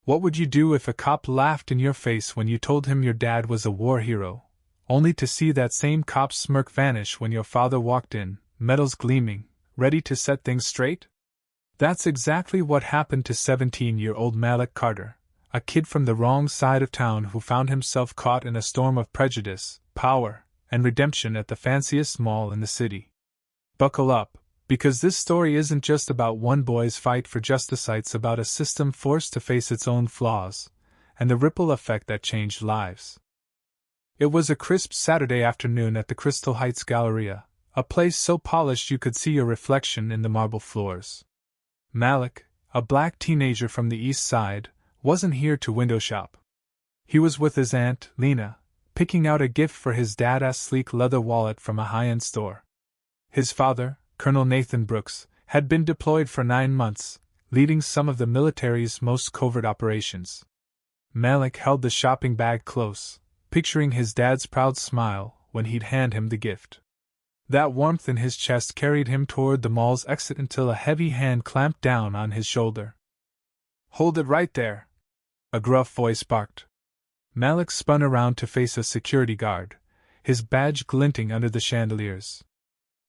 What would you do if a cop laughed in your face when you told him your dad was a war hero, only to see that same cop's smirk vanish when your father walked in, medals gleaming, ready to set things straight? That's exactly what happened to 17-year-old Malik Carter, a kid from the wrong side of town who found himself caught in a storm of prejudice, power, and redemption at the fanciest mall in the city. Buckle up, because this story isn't just about one boy's fight for justice, it's about a system forced to face its own flaws, and the ripple effect that changed lives. It was a crisp Saturday afternoon at the Crystal Heights Galleria, a place so polished you could see your reflection in the marble floors. Malik, a black teenager from the east side, wasn't here to window shop. He was with his aunt, Lena, picking out a gift for his dad's sleek leather wallet from a high-end store. His father, Colonel Nathan Brooks, had been deployed for 9 months, leading some of the military's most covert operations. Malik held the shopping bag close, picturing his dad's proud smile when he'd hand him the gift. That warmth in his chest carried him toward the mall's exit until a heavy hand clamped down on his shoulder. "Hold it right there," a gruff voice barked. Malik spun around to face a security guard, his badge glinting under the chandeliers.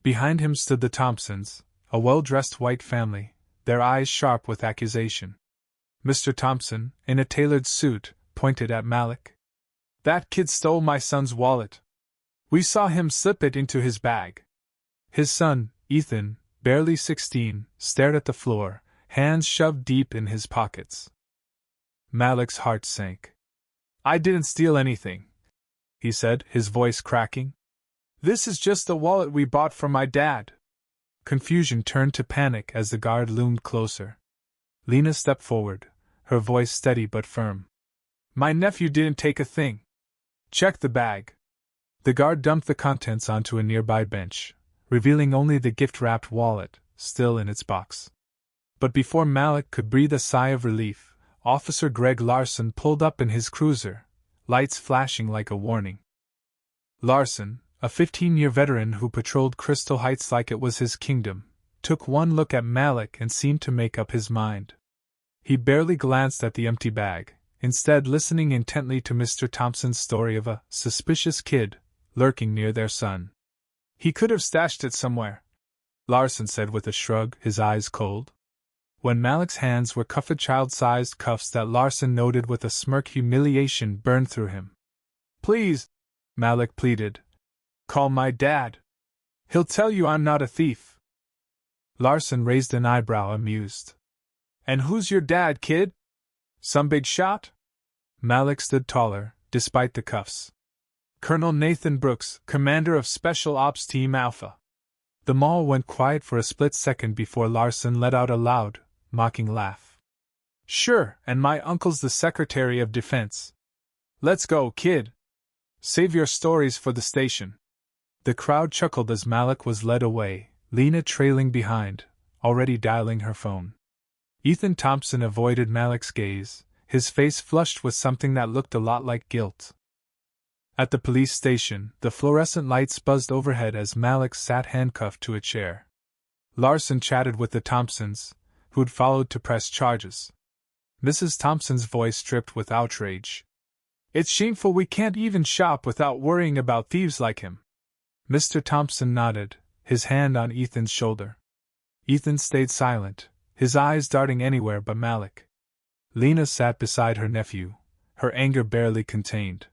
Behind him stood the Thompsons, a well-dressed white family, their eyes sharp with accusation. Mr. Thompson, in a tailored suit, pointed at Malik. "That kid stole my son's wallet. We saw him slip it into his bag." His son, Ethan, barely 16, stared at the floor, hands shoved deep in his pockets. Malik's heart sank. "I didn't steal anything," he said, his voice cracking. "This is just a wallet we bought for my dad." Confusion turned to panic as the guard loomed closer. Lena stepped forward, her voice steady but firm. "My nephew didn't take a thing. Check the bag." The guard dumped the contents onto a nearby bench, revealing only the gift-wrapped wallet, still in its box. But before Malik could breathe a sigh of relief, Officer Greg Larson pulled up in his cruiser, lights flashing like a warning. Larson, a 15-year veteran who patrolled Crystal Heights like it was his kingdom, took one look at Malik and seemed to make up his mind. He barely glanced at the empty bag, instead listening intently to Mr. Thompson's story of a suspicious kid lurking near their son. "He could have stashed it somewhere," Larson said with a shrug, his eyes cold. When Malik's hands were cuffed, child-sized cuffs that Larson noted with a smirk, humiliation burned through him. "Please," Malik pleaded, "call my dad. He'll tell you I'm not a thief." Larson raised an eyebrow, amused. "And who's your dad, kid? Some big shot?" Malik stood taller, despite the cuffs. "Colonel Nathan Brooks, commander of Special Ops Team Alpha." The mall went quiet for a split second before Larson let out a loud, mocking laugh. "Sure, and my uncle's the Secretary of Defense. Let's go, kid. Save your stories for the station." The crowd chuckled as Malik was led away, Lena trailing behind, already dialing her phone. Ethan Thompson avoided Malik's gaze, his face flushed with something that looked a lot like guilt. At the police station, the fluorescent lights buzzed overhead as Malik sat handcuffed to a chair. Larson chatted with the Thompsons, who'd followed to press charges. Mrs. Thompson's voice dripped with outrage. "It's shameful we can't even shop without worrying about thieves like him." Mr. Thompson nodded, his hand on Ethan's shoulder. Ethan stayed silent, his eyes darting anywhere but Malik. Lena sat beside her nephew, her anger barely contained.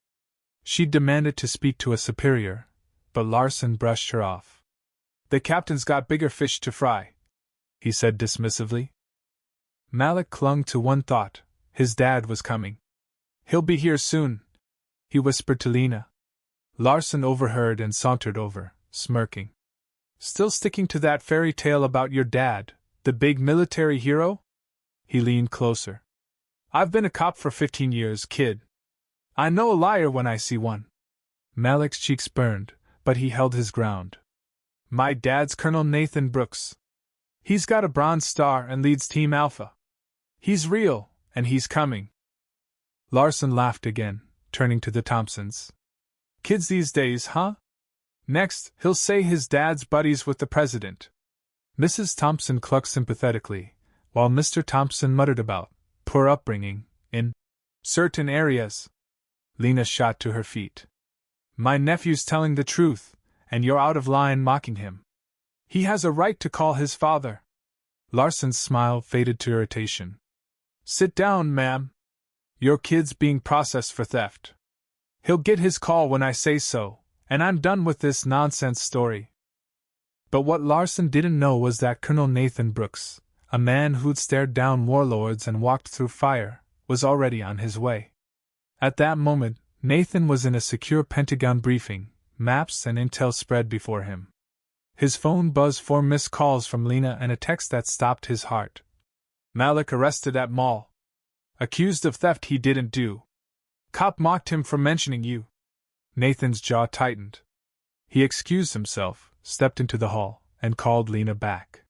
She demanded to speak to a superior, but Larson brushed her off. "The captain's got bigger fish to fry," he said dismissively. Malik clung to one thought: his dad was coming. "He'll be here soon," he whispered to Lena. Larson overheard and sauntered over, smirking. "Still sticking to that fairy tale about your dad, the big military hero?" He leaned closer. "I've been a cop for 15 years, kid. I know a liar when I see one." Malik's cheeks burned, but he held his ground. "My dad's Colonel Nathan Brooks. He's got a Bronze Star and leads Team Alpha. He's real, and he's coming." Larson laughed again, turning to the Thompsons. "Kids these days, huh? Next, he'll say his dad's buddies with the president." Mrs. Thompson clucked sympathetically, while Mr. Thompson muttered about poor upbringing In certain areas. Lena shot to her feet. My nephew's telling the truth, and you're out of line mocking him. He has a right to call his father. Larson's smile faded to irritation. Sit down, ma'am. Your kid's being processed for theft. He'll get his call when I say so, and I'm done with this nonsense story. But what Larson didn't know was that Colonel Nathan Brooks, a man who'd stared down warlords and walked through fire, was already on his way. At that moment, Nathan was in a secure Pentagon briefing, maps and intel spread before him. His phone buzzed 4 missed calls from Lena and a text that stopped his heart. Malik arrested at mall. Accused of theft he didn't do. Cop mocked him for mentioning you. Nathan's jaw tightened. He excused himself, stepped into the hall, and called Lena back.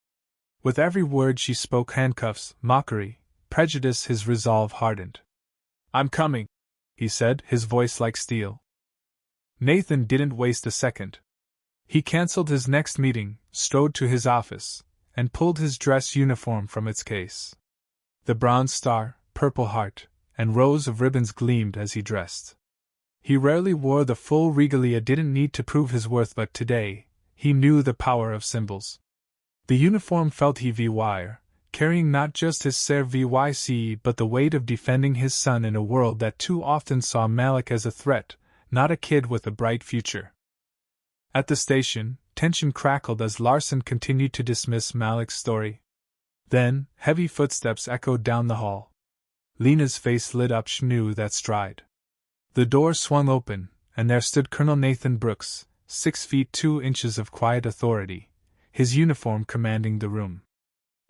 With every word she spoke handcuffs, mockery, prejudice. His resolve hardened. I'm coming, he said, his voice like steel. Nathan didn't waste a second. He canceled his next meeting, strode to his office, and pulled his dress uniform from its case. The bronze star, purple heart, and rows of ribbons gleamed as he dressed. He rarely wore the full regalia, didn't need to prove his worth, but today, he knew the power of symbols. The uniform felt heavy wire, carrying not just his service but the weight of defending his son in a world that too often saw Malik as a threat, not a kid with a bright future. At the station, tension crackled as Larson continued to dismiss Malik's story. Then, heavy footsteps echoed down the hall. Lena's face lit up. She knew that stride. The door swung open, and there stood Colonel Nathan Brooks, 6 feet 2 inches of quiet authority, his uniform commanding the room.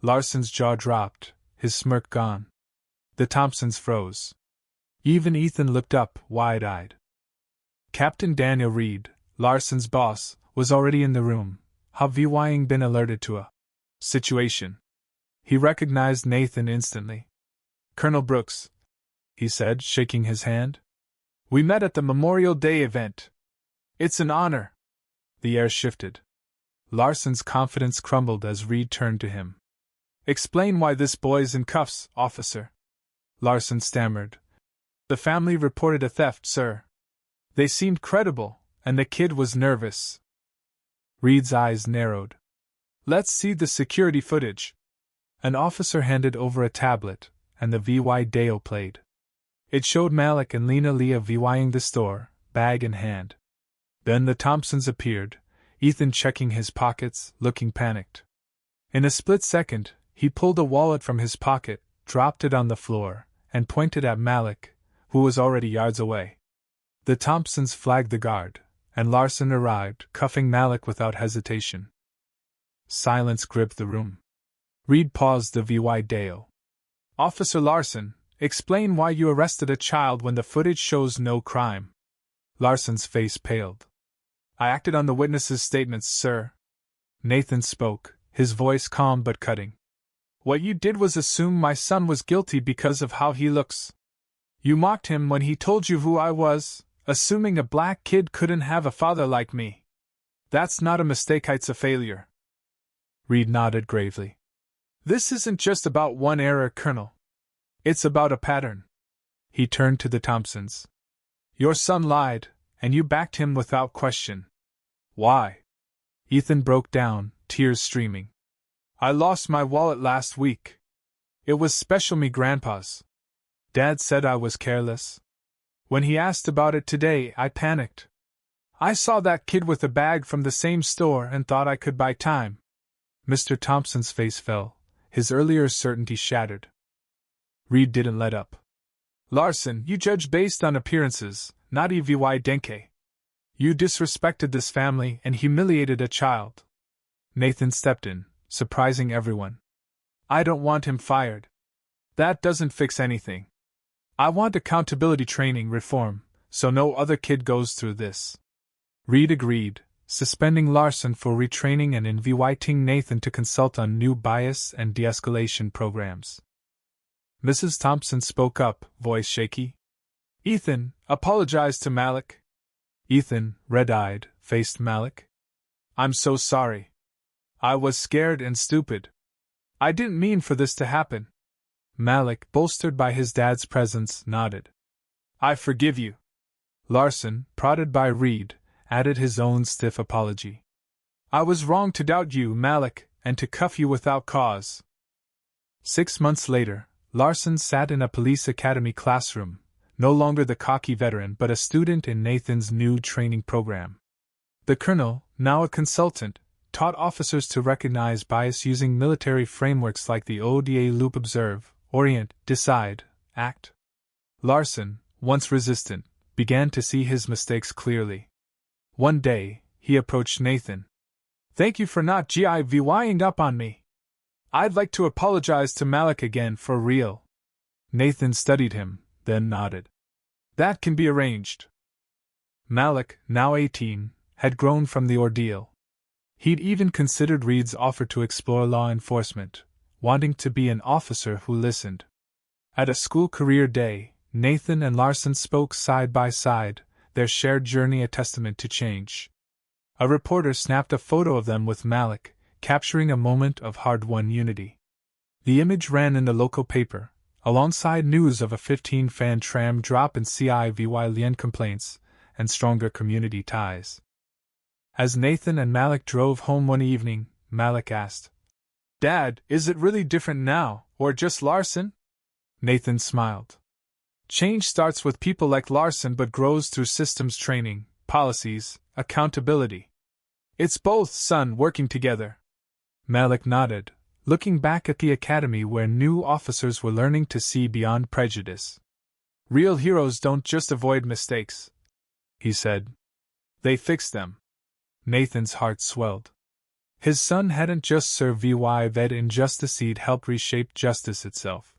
Larson's jaw dropped, his smirk gone. The Thompsons froze. Even Ethan looked up, wide-eyed. Captain Daniel Reed, Larson's boss, was already in the room, having been alerted to a situation. He recognized Nathan instantly. Colonel Brooks, he said, shaking his hand. We met at the Memorial Day event. It's an honor. The air shifted. Larson's confidence crumbled as Reed turned to him. Explain why this boy's in cuffs, officer. Larson stammered. The family reported a theft, sir. They seemed credible, and the kid was nervous. Reed's eyes narrowed. Let's see the security footage. An officer handed over a tablet, and the video played. It showed Malik and Lena leaving the store, bag in hand. Then the Thompsons appeared, Ethan checking his pockets, looking panicked. In a split second, he pulled a wallet from his pocket, dropped it on the floor, and pointed at Malik, who was already yards away. The Thompsons flagged the guard, and Larson arrived, cuffing Malik without hesitation. Silence gripped the room. Reed paused the video. Officer Larson, explain why you arrested a child when the footage shows no crime. Larson's face paled. I acted on the witnesses' statements, sir. Nathan spoke, his voice calm but cutting. What you did was assume my son was guilty because of how he looks. You mocked him when he told you who I was, assuming a black kid couldn't have a father like me. That's not a mistake, it's a failure. Reed nodded gravely. This isn't just about one error, Colonel. It's about a pattern. He turned to the Thompsons. Your son lied, and you backed him without question. Why? Ethan broke down, tears streaming. I lost my wallet last week. It was special me grandpa's. Dad said I was careless. When he asked about it today, I panicked. I saw that kid with a bag from the same store and thought I could buy time. Mr. Thompson's face fell, his earlier certainty shattered. Reed didn't let up. Larson, you judge based on appearances, not evidence. You disrespected this family and humiliated a child. Nathan stepped in, surprising everyone. I don't want him fired. That doesn't fix anything. I want accountability training reform, so no other kid goes through this. Reed agreed, suspending Larson for retraining and inviting Nathan to consult on new bias and de-escalation programs. Mrs. Thompson spoke up, voice shaky. Ethan, apologize to Malik. Ethan, red-eyed, faced Malik. I'm so sorry. I was scared and stupid. I didn't mean for this to happen. Malik, bolstered by his dad's presence, nodded. I forgive you. Larson, prodded by Reed, added his own stiff apology. I was wrong to doubt you, Malik, and to cuff you without cause. 6 months later, Larson sat in a police academy classroom, no longer the cocky veteran but a student in Nathan's new training program. The colonel, now a consultant, taught officers to recognize bias using military frameworks like the ODA loop: observe, orient, decide, act. Larson, once resistant, began to see his mistakes clearly. One day, he approached Nathan. Thank you for not giving up on me. I'd like to apologize to Malik again for real. Nathan studied him, then nodded. That can be arranged. Malik, now 18, had grown from the ordeal. He'd even considered Reed's offer to explore law enforcement, wanting to be an officer who listened. At a school career day, Nathan and Larson spoke side by side, their shared journey a testament to change. A reporter snapped a photo of them with Malik, capturing a moment of hard-won unity. The image ran in the local paper, alongside news of a 15-fan tram drop in Civy Lien complaints and stronger community ties. As Nathan and Malik drove home one evening, Malik asked, Dad, is it really different now, or just Larson? Nathan smiled. Change starts with people like Larson but grows through systems training, policies, accountability. It's both, son, working together. Malik nodded, looking back at the academy where new officers were learning to see beyond prejudice. Real heroes don't just avoid mistakes, he said. They fix them. Nathan's heart swelled. His son hadn't just served injustice, he'd helped reshape justice itself.